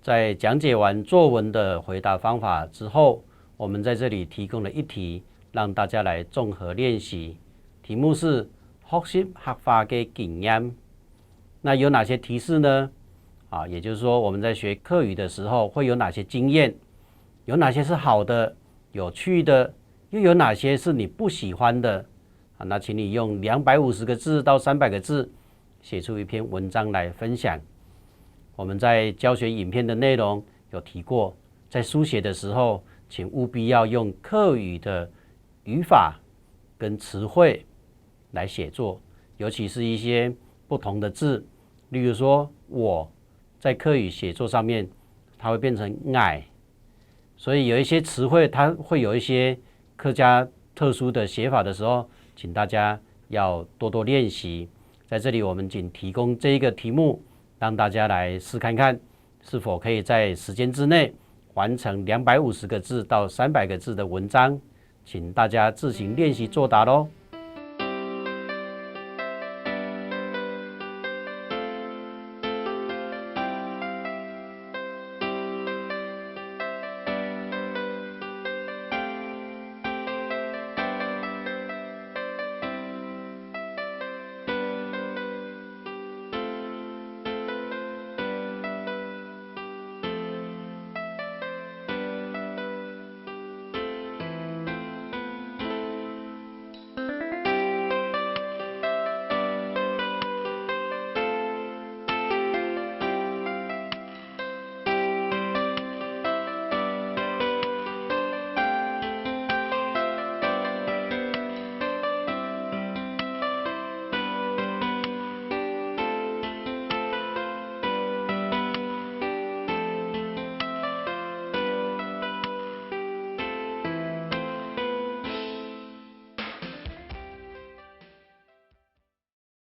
在讲解完作文的回答方法之后，我们在这里提供了一题，让大家来综合练习。题目是学习学法的经验。那有哪些提示呢？也就是说我们在学客语的时候会有哪些经验，有哪些是好的、有趣的，又有哪些是你不喜欢的。那请你用250个字到300个字写出一篇文章来分享。我们在教学影片的内容有提过，在书写的时候，请务必要用客语的语法跟词汇来写作，尤其是一些不同的字，例如说我在客语写作上面它会变成矮，所以有一些词汇它会有一些客家特殊的写法的时候，请大家要多多练习。在这里我们仅提供这一个题目，让大家来试看看是否可以在时间之内完成250个字到300个字的文章，请大家自行练习作答咯。